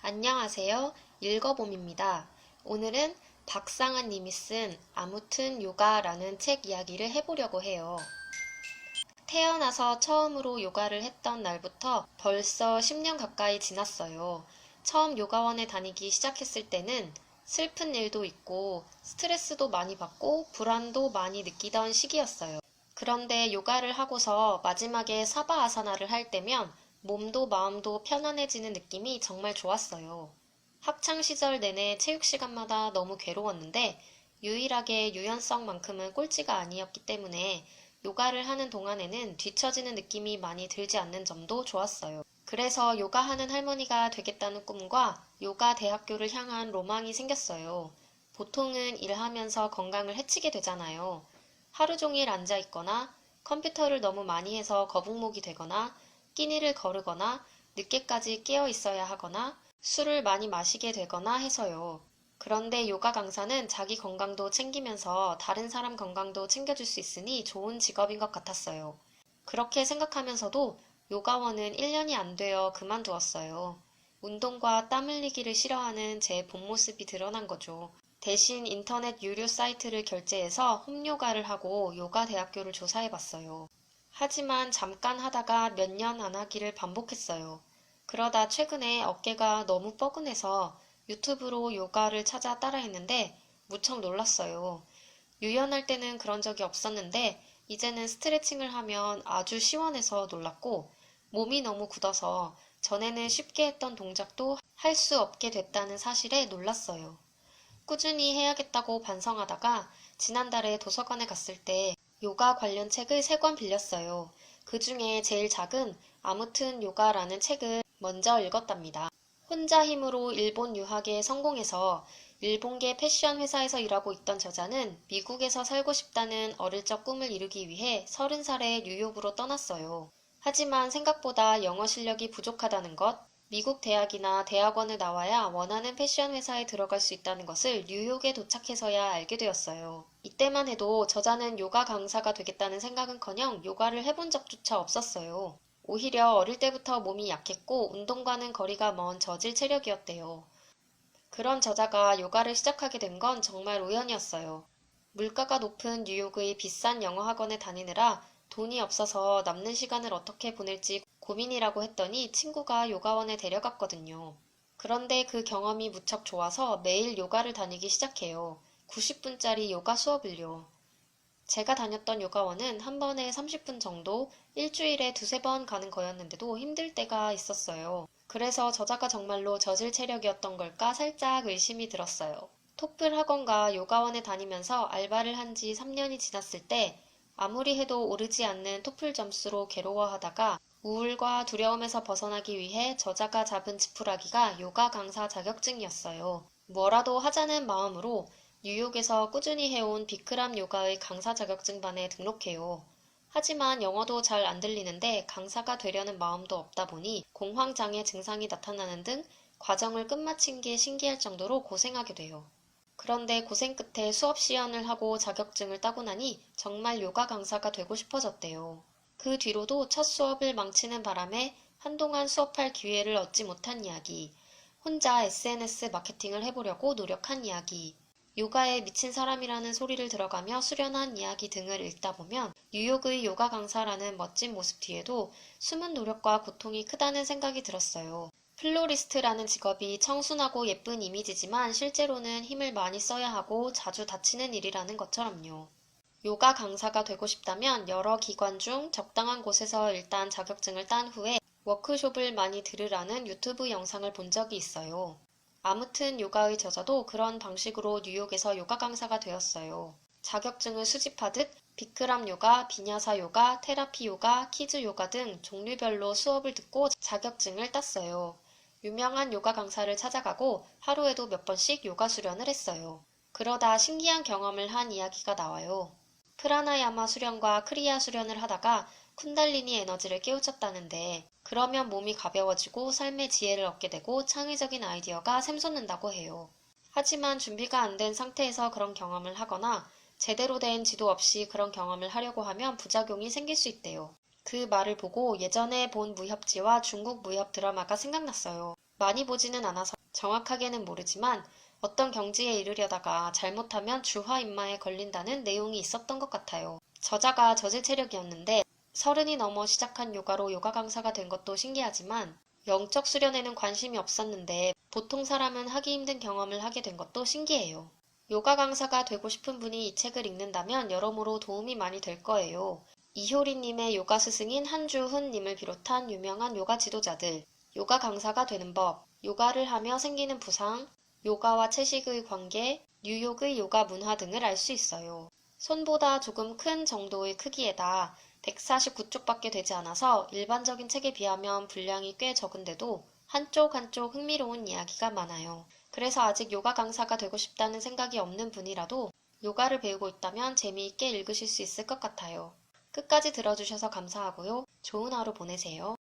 안녕하세요. 읽어봄입니다. 오늘은 박상한 님이 쓴 아무튼 요가라는 책 이야기를 해보려고 해요. 태어나서 처음으로 요가를 했던 날부터 벌써 10년 가까이 지났어요. 처음 요가원에 다니기 시작했을 때는 슬픈 일도 있고 스트레스도 많이 받고 불안도 많이 느끼던 시기였어요. 그런데 요가를 하고서 마지막에 사바 아사나를 할 때면 몸도 마음도 편안해지는 느낌이 정말 좋았어요. 학창 시절 내내 체육 시간마다 너무 괴로웠는데 유일하게 유연성만큼은 꼴찌가 아니었기 때문에 요가를 하는 동안에는 뒤처지는 느낌이 많이 들지 않는 점도 좋았어요. 그래서 요가하는 할머니가 되겠다는 꿈과 요가 대학교를 향한 로망이 생겼어요. 보통은 일하면서 건강을 해치게 되잖아요. 하루 종일 앉아 있거나 컴퓨터를 너무 많이 해서 거북목이 되거나 끼니를 거르거나 늦게까지 깨어 있어야 하거나 술을 많이 마시게 되거나 해서요. 그런데 요가 강사는 자기 건강도 챙기면서 다른 사람 건강도 챙겨줄 수 있으니 좋은 직업인 것 같았어요. 그렇게 생각하면서도 요가원은 1년이 안 되어 그만두었어요. 운동과 땀 흘리기를 싫어하는 제 본 모습이 드러난 거죠. 대신 인터넷 유료 사이트를 결제해서 홈요가를 하고 요가 대학교를 조사해봤어요. 하지만 잠깐 하다가 몇 년 안 하기를 반복했어요. 그러다 최근에 어깨가 너무 뻐근해서 유튜브로 요가를 찾아 따라했는데 무척 놀랐어요. 유연할 때는 그런 적이 없었는데 이제는 스트레칭을 하면 아주 시원해서 놀랐고 몸이 너무 굳어서 전에는 쉽게 했던 동작도 할 수 없게 됐다는 사실에 놀랐어요. 꾸준히 해야겠다고 반성하다가 지난달에 도서관에 갔을 때 요가 관련 책을 3권 빌렸어요. 그 중에 제일 작은 아무튼 요가라는 책을 먼저 읽었답니다. 혼자 힘으로 일본 유학에 성공해서 일본계 패션 회사에서 일하고 있던 저자는 미국에서 살고 싶다는 어릴 적 꿈을 이루기 위해 30살에 뉴욕으로 떠났어요. 하지만 생각보다 영어 실력이 부족하다는 것, 미국 대학이나 대학원을 나와야 원하는 패션 회사에 들어갈 수 있다는 것을 뉴욕에 도착해서야 알게 되었어요. 이때만 해도 저자는 요가 강사가 되겠다는 생각은커녕 요가를 해본 적조차 없었어요. 오히려 어릴 때부터 몸이 약했고 운동과는 거리가 먼 저질 체력이었대요. 그런 저자가 요가를 시작하게 된 건 정말 우연이었어요. 물가가 높은 뉴욕의 비싼 영어 학원에 다니느라 돈이 없어서 남는 시간을 어떻게 보낼지 고민이라고 했더니 친구가 요가원에 데려갔거든요. 그런데 그 경험이 무척 좋아서 매일 요가를 다니기 시작해요. 90분짜리 요가 수업을요. 제가 다녔던 요가원은 한 번에 30분 정도 일주일에 두세 번 가는 거였는데도 힘들 때가 있었어요. 그래서 저자가 정말로 저질 체력이었던 걸까 살짝 의심이 들었어요. 토플 학원과 요가원에 다니면서 알바를 한 지 3년이 지났을 때 아무리 해도 오르지 않는 토플 점수로 괴로워하다가 우울과 두려움에서 벗어나기 위해 저자가 잡은 지푸라기가 요가 강사 자격증이었어요. 뭐라도 하자는 마음으로 뉴욕에서 꾸준히 해온 비크람 요가의 강사 자격증반에 등록해요. 하지만 영어도 잘 안 들리는데 강사가 되려는 마음도 없다 보니 공황장애 증상이 나타나는 등 과정을 끝마친 게 신기할 정도로 고생하게 돼요. 그런데 고생 끝에 수업 시연을 하고 자격증을 따고 나니 정말 요가 강사가 되고 싶어졌대요. 그 뒤로도 첫 수업을 망치는 바람에 한동안 수업할 기회를 얻지 못한 이야기, 혼자 SNS 마케팅을 해보려고 노력한 이야기, 요가에 미친 사람이라는 소리를 들어가며 수련한 이야기 등을 읽다 보면 뉴욕의 요가 강사라는 멋진 모습 뒤에도 숨은 노력과 고통이 크다는 생각이 들었어요. 플로리스트라는 직업이 청순하고 예쁜 이미지지만 실제로는 힘을 많이 써야 하고 자주 다치는 일이라는 것처럼요. 요가 강사가 되고 싶다면 여러 기관 중 적당한 곳에서 일단 자격증을 딴 후에 워크숍을 많이 들으라는 유튜브 영상을 본 적이 있어요. 아무튼 요가의 저자도 그런 방식으로 뉴욕에서 요가 강사가 되었어요. 자격증을 수집하듯 비크람 요가, 비냐사 요가, 테라피 요가, 키즈 요가 등 종류별로 수업을 듣고 자격증을 땄어요. 유명한 요가 강사를 찾아가고 하루에도 몇 번씩 요가 수련을 했어요. 그러다 신기한 경험을 한 이야기가 나와요. 프라나야마 수련과 크리야 수련을 하다가 쿤달리니 에너지를 깨우쳤다는데 그러면 몸이 가벼워지고 삶의 지혜를 얻게 되고 창의적인 아이디어가 샘솟는다고 해요. 하지만 준비가 안 된 상태에서 그런 경험을 하거나 제대로 된 지도 없이 그런 경험을 하려고 하면 부작용이 생길 수 있대요. 그 말을 보고 예전에 본 무협지와 중국 무협 드라마가 생각났어요. 많이 보지는 않아서 정확하게는 모르지만 어떤 경지에 이르려다가 잘못하면 주화인마에 걸린다는 내용이 있었던 것 같아요. 저자가 저질 체력이었는데 30이 넘어 시작한 요가로 요가 강사가 된 것도 신기하지만 영적 수련에는 관심이 없었는데 보통 사람은 하기 힘든 경험을 하게 된 것도 신기해요. 요가 강사가 되고 싶은 분이 이 책을 읽는다면 여러모로 도움이 많이 될 거예요. 이효리님의 요가 스승인 한주훈님을 비롯한 유명한 요가 지도자들, 요가 강사가 되는 법, 요가를 하며 생기는 부상, 요가와 채식의 관계, 뉴욕의 요가 문화 등을 알 수 있어요. 손보다 조금 큰 정도의 크기에다 149쪽밖에 되지 않아서 일반적인 책에 비하면 분량이 꽤 적은데도 한쪽 한쪽 흥미로운 이야기가 많아요. 그래서 아직 요가 강사가 되고 싶다는 생각이 없는 분이라도 요가를 배우고 있다면 재미있게 읽으실 수 있을 것 같아요. 끝까지 들어주셔서 감사하고요. 좋은 하루 보내세요.